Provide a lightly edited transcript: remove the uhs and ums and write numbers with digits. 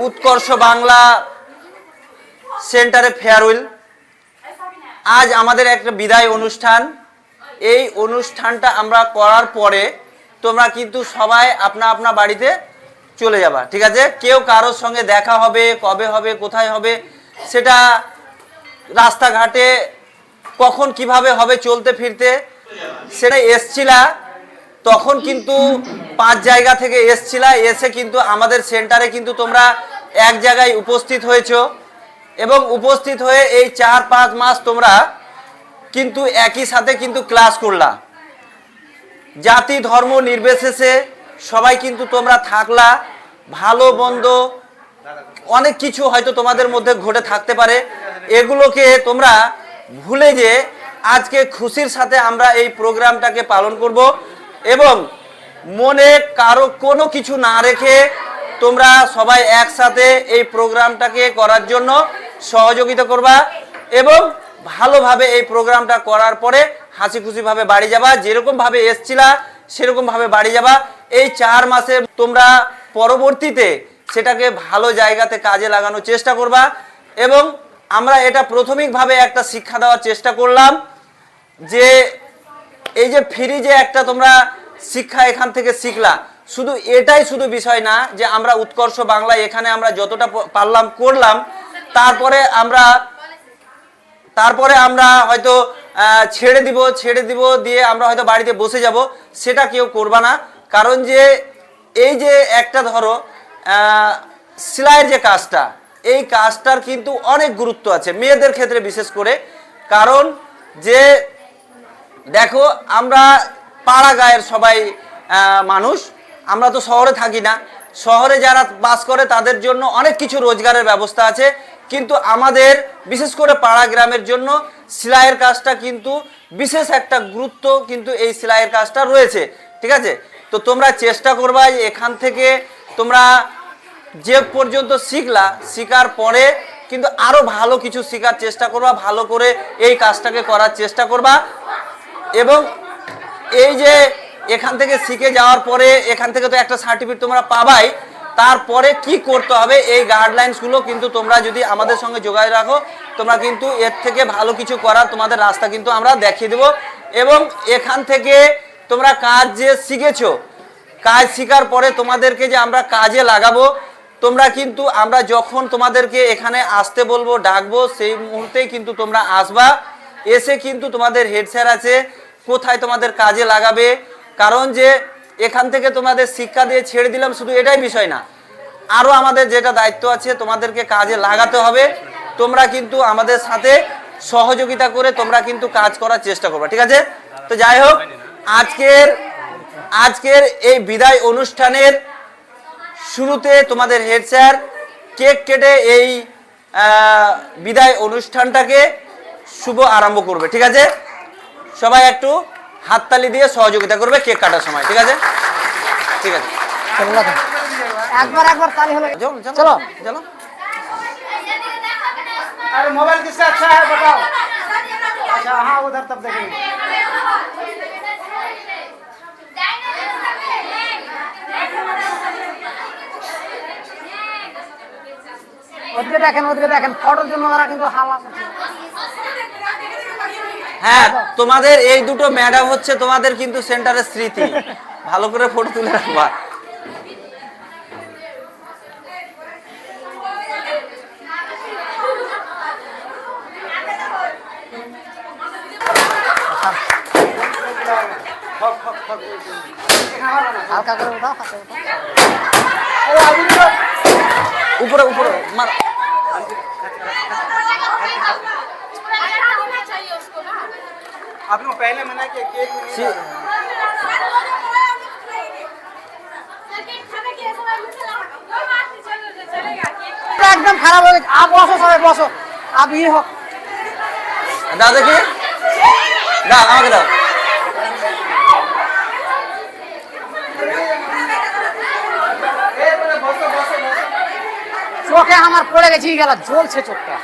উৎকর্ষ বাংলা সেন্টারে ফেয়ারওয়েল। আজ আমাদের একটা বিদায় অনুষ্ঠান। এই অনুষ্ঠানটা আমরা করার পরে তোমরা কিন্তু সবাই আপনা আপনা বাড়িতে চলে যাবা, ঠিক আছে? কেউ কারোর সঙ্গে দেখা হবে, কবে হবে, কোথায় হবে, সেটা রাস্তাঘাটে কখন কিভাবে হবে চলতে ফিরতে, সেটা এসছিলা তখন কিন্তু 5 জায়গা থেকে এসছিলা, এসে কিন্তু আমাদের সেন্টারে কিন্তু তোমরা এক জায়গায় উপস্থিত হয়েছো এবং উপস্থিত হয়ে এই 4-5 মাস তোমরা কিন্তু একই সাথে কিন্তু ক্লাস করলা। জাতি ধর্ম নির্বিশেষে সবাই কিন্তু তোমরা থাকলা। ভালো মন্দ অনেক কিছু হয়তো তোমাদের মধ্যে ঘটে থাকতে পারে, এগুলোকে তোমরা ভুলে যে আজকে খুশির সাথে আমরা এই প্রোগ্রামটাকে পালন করব এবং মনে কারো কোনো কিছু না রেখে তোমরা সবাই একসাথে এই প্রোগ্রামটাকে করার জন্য সহযোগিতা করবা এবং ভালোভাবে এই প্রোগ্রামটা করার পরে হাসি খুশিভাবে বাড়ি যাবা। যেরকমভাবে এসছিলা সেরকমভাবে বাড়ি যাবা। এই 4 মাসে তোমরা পরবর্তীতে সেটাকে ভালো জায়গাতে কাজে লাগানোর চেষ্টা করবা এবং আমরা এটা প্রাথমিকভাবে একটা শিক্ষা দেওয়ার চেষ্টা করলাম যে এই যে ফ্রি যে একটা তোমরা শিক্ষা এখান থেকে শিখলা, শুধু এটাই শুধু বিষয় না যে আমরা উৎকর্ষ বাংলা এখানে আমরা যতটা পারলাম করলাম, তারপরে আমরা হয়তো ছেড়ে দিব দিয়ে আমরা হয়তো বাড়িতে বসে যাব, সেটা কেউ করবা না। কারণ যে এই যে একটা ধরো সেলাইয়ের যে কাজটা, এই কাজটার কিন্তু অনেক গুরুত্ব আছে মেয়েদের ক্ষেত্রে বিশেষ করে। কারণ যে দেখো আমরা পাড়া গায়ের সবাই মানুষ, আমরা তো শহরে থাকি না। শহরে যারা বাস করে তাদের জন্য অনেক কিছু রোজগারের ব্যবস্থা আছে, কিন্তু আমাদের বিশেষ করে পাড়া গ্রামের জন্য সেলাইয়ের কাজটা কিন্তু বিশেষ একটা গুরুত্ব কিন্তু এই সেলাইয়ের কাজটা রয়েছে, ঠিক আছে? তো তোমরা চেষ্টা করবা এখান থেকে তোমরা যে পর্যন্ত শিখলা, শিখার পরে কিন্তু আরো ভালো কিছু শেখার চেষ্টা করবা, ভালো করে এই কাজটাকে করার চেষ্টা করবা এবং এই যে এখান থেকে শিখে যাওয়ার পরে এখান থেকে তো একটা সার্টিফিকেট তোমরা পাবাই, তারপরে কি করতে হবে এই গাইডলাইন্সগুলো কিন্তু তোমরা যদি আমাদের সঙ্গে যোগাযোগ রাখো, তোমরা কিন্তু এর থেকে ভালো কিছু করার তোমাদের রাস্তা কিন্তু আমরা দেখিয়ে দেব এবং এখান থেকে তোমরা কাজ যে শিখেছো, কাজ শেখার পরে তোমাদেরকে যে আমরা কাজে লাগাবো, তোমরা কিন্তু আমরা যখন তোমাদেরকে এখানে আসতে বলবো, ডাকবো, সেই মুহূর্তেই কিন্তু তোমরা আসবা। এসে কিন্তু তোমাদের হেড স্যার আছে, কোথায় তোমাদের কাজে লাগাবে। কারণ যে এখান থেকে তোমাদের শিক্ষা দিয়ে ছেড়ে দিলাম শুধু এটাই বিষয় না, আরও আমাদের যেটা দায়িত্ব আছে তোমাদেরকে কাজে লাগাতে হবে। তোমরা কিন্তু আমাদের সাথে সহযোগিতা করে তোমরা কিন্তু কাজ করার চেষ্টা করবে, ঠিক আছে? তো যাই হোক, আজকের এই বিদায় অনুষ্ঠানের শুরুতে তোমাদের হেড স্যার কেক কেটে এই বিদায় অনুষ্ঠানটাকে শুভ আরম্ভ করবে, ঠিক আছে? সবাই একটু হাততালি দিয়ে সহযোগিতা করবে কেক কাটার সময়, ঠিক আছে? ঠিক আছে, একবার তালি হলো। চলো চলো। अरे मोबाइल किसका अच्छा है बताओ। अच्छा हाँ उधर तब देखेंगे। ওদিকে দেখেন ফটোর জন্য ওরা কিন্তু হাওয়া করছে। হ্যাঁ, তোমাদের এই দুটো ম্যাডাম হচ্ছে তোমাদের কিন্তু সেন্টারের স্মৃতি, ভালো করে ফটো তুলে রাখবা। হালকা করে উঠাও, উপরে উপরে মার। आपने पहले मना किया केक एकदम खराब हो गया। आप बसो सबाई बसो, आप ये हो দাও দেখি, দাও আমাকে দাও। চোখে আমার পড়ে গেছে, গেল জ্বলছে চোখটা।